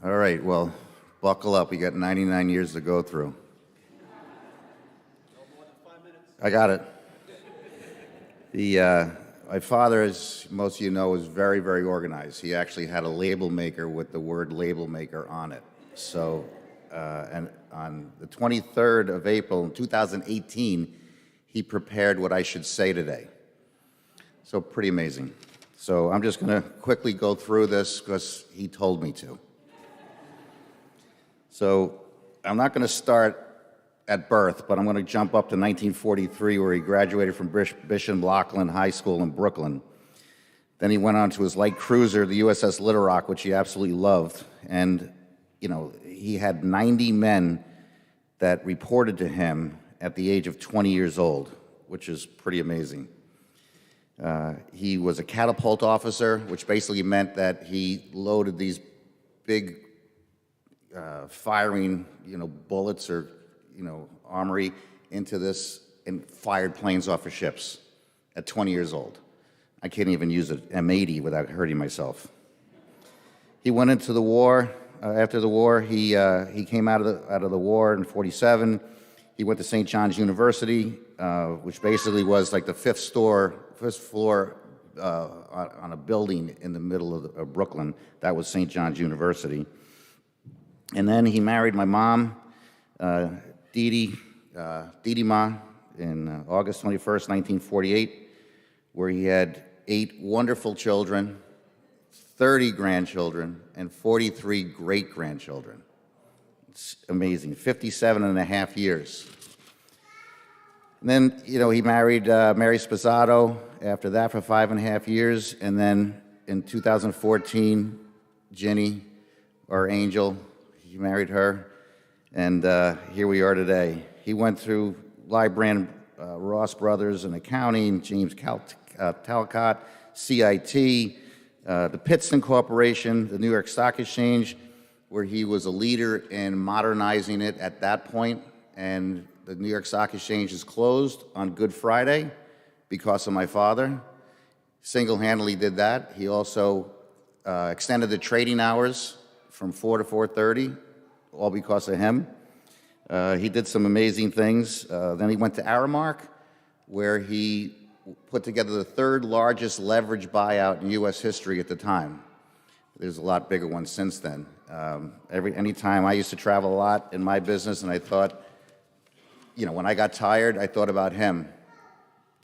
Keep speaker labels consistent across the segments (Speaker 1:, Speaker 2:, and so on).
Speaker 1: All right, well, buckle up. We got 99 years to go through. I got it. My father, as most of you know, was very, very organized. He actually had a label maker with the word label maker on it. So, and on the 23rd of April in 2018, he prepared what I should say today. So pretty amazing. So I'm just going to quickly go through this because he told me to. So I'm not going to start at birth, but I'm going to jump up to 1943, where he graduated from Bishop Loughlin High School in Brooklyn. Then he went on to his light cruiser, the USS Little Rock, which he absolutely loved. And, you know, he had 90 men that reported to him at the age of 20 years old, which is pretty amazing. He was a catapult officer, which basically meant that he loaded these big firing, bullets or, armory into this and fired planes off of ships at 20 years old. I can't even use an M80 without hurting myself. He went into the war. After the war, he came out of the war in '47. He went to St. John's University, which basically was like the fifth floor on a building in the middle of Brooklyn. That was St. John's University. And then he married my mom, Dee Ma, in August 21st, 1948, where he had 8 wonderful children, 30 grandchildren, and 43 great-grandchildren. It's amazing, 57 and a half years. And then, he married Mary Sposato after that for 5.5 years, and then in 2014, Ginny, our angel, he married her, and here we are today. He went through Lybrand Ross Brothers in accounting, James Talcott, CIT, the Pittston Corporation, the New York Stock Exchange, where he was a leader in modernizing it at that point. And the New York Stock Exchange is closed on Good Friday because of my father. Single-handedly did that. He also extended the trading hours from 4 to 4:30, all because of him. He did some amazing things. Then he went to Aramark, where he put together the 3rd largest leverage buyout in U.S. history at the time. There's a lot bigger ones since then. Anytime I used to travel a lot in my business, and I thought, when I got tired, I thought about him.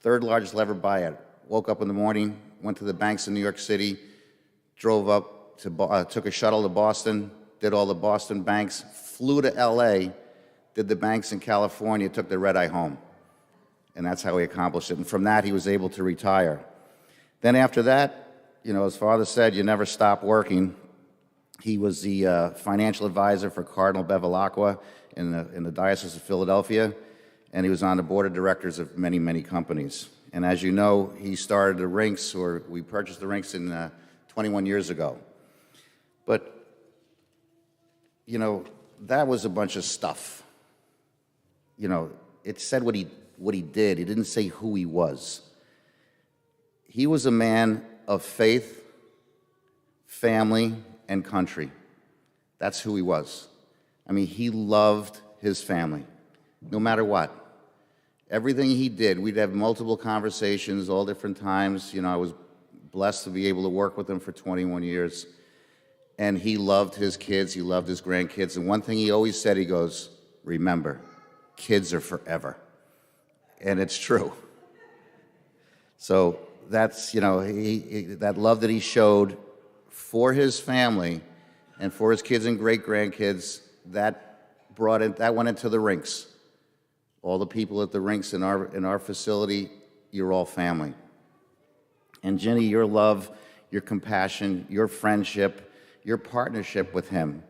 Speaker 1: 3rd largest leverage buyout. Woke up in the morning, went to the banks in New York City, drove up to took a shuttle to Boston, did all the Boston banks, flew to L.A., did the banks in California, took the red-eye home. And that's how he accomplished it. And from that, he was able to retire. Then after that, his father said, you never stop working. He was the financial advisor for Cardinal Bevilacqua in the Diocese of Philadelphia, and he was on the board of directors of many, many companies. And as you know, he started the rinks, or we purchased the rinks in 21 years ago. But, that was a bunch of stuff. It said what he did. He didn't say who he was. He was a man of faith, family, and country. That's who he was. I mean, he loved his family, no matter what. Everything he did, we'd have multiple conversations, all different times. I was blessed to be able to work with him for 21 years. And he loved his kids, he loved his grandkids. And one thing he always said, he goes, remember, kids are forever. And it's true. So that's, that love that he showed for his family and for his kids and great-grandkids, that went into the rinks. All the people at the rinks in our facility, you're all family. And Ginny, your love, your compassion, your friendship, your partnership with him,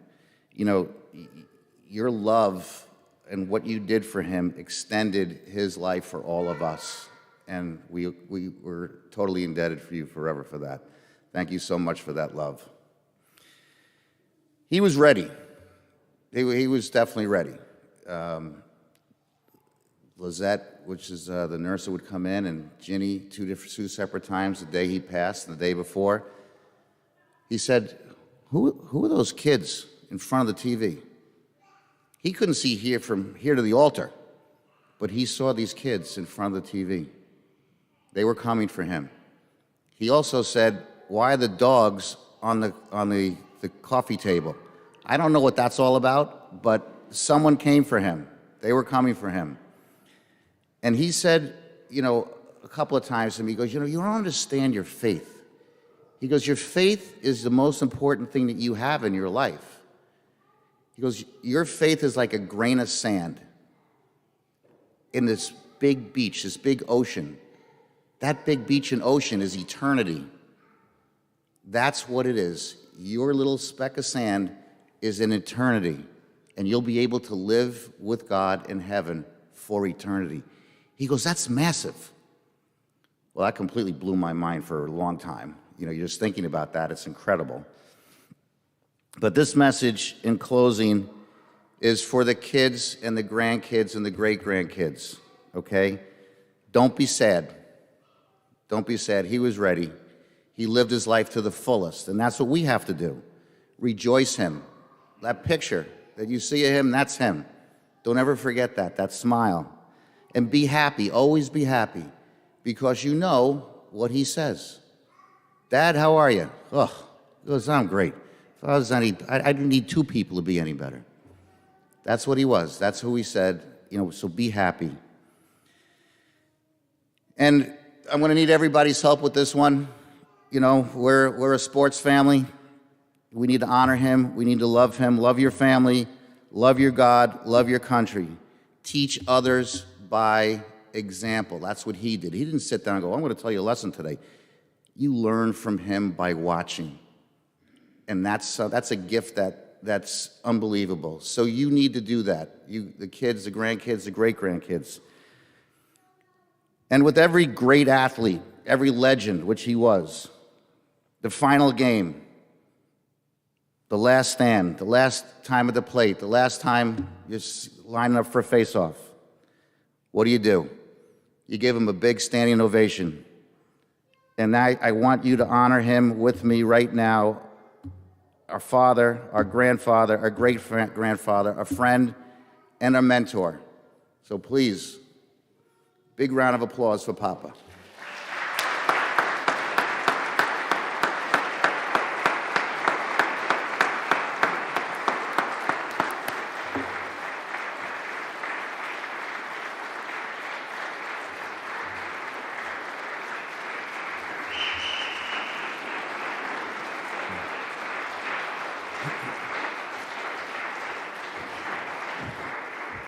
Speaker 1: your love and what you did for him extended his life for all of us. And we were totally indebted for you forever for that. Thank you so much for that love. He was ready. He was definitely ready. Lizette, which is the nurse that would come in, and Ginny, two separate times, the day he passed and the day before. He said, who are those kids in front of the TV. He couldn't see here from here to the altar, but he saw these kids in front of the TV. They were coming for him. He also said, "Why are the dogs on the coffee table?" I don't know what that's all about, but someone came for him. They were coming for him. And he said, a couple of times to me, he goes, you don't understand your faith. He goes, your faith is the most important thing that you have in your life. He goes, your faith is like a grain of sand in this big beach, this big ocean. That big beach and ocean is eternity. That's what it is. Your little speck of sand is in eternity, and you'll be able to live with God in heaven for eternity. He goes, that's massive. Well, that completely blew my mind for a long time. You're just thinking about that. It's incredible. But this message, in closing, is for the kids and the grandkids and the great-grandkids, okay? Don't be sad. Don't be sad. He was ready. He lived his life to the fullest, and that's what we have to do. Rejoice him. That picture that you see of him, that's him. Don't ever forget that smile. And be happy, always be happy, because you know what he says. Dad, how are you? Oh, he goes, I'm great. If I was I didn't need two people to be any better. That's what he was. That's who he said, so be happy. And I'm going to need everybody's help with this one. We're a sports family. We need to honor him. We need to love him. Love your family. Love your God. Love your country. Teach others by example. That's what he did. He didn't sit down and go, I'm going to tell you a lesson today. You learn from him by watching. And that's a gift that's unbelievable. So you need to do that. The kids, the grandkids, the great-grandkids. And with every great athlete, every legend, which he was, the final game, the last stand, the last time at the plate, the last time you're lining up for a face-off, what do? You give him a big standing ovation. And I want you to honor him with me right now. Our father, our grandfather, our great-grandfather, a friend, and a mentor. So please, big round of applause for Papa.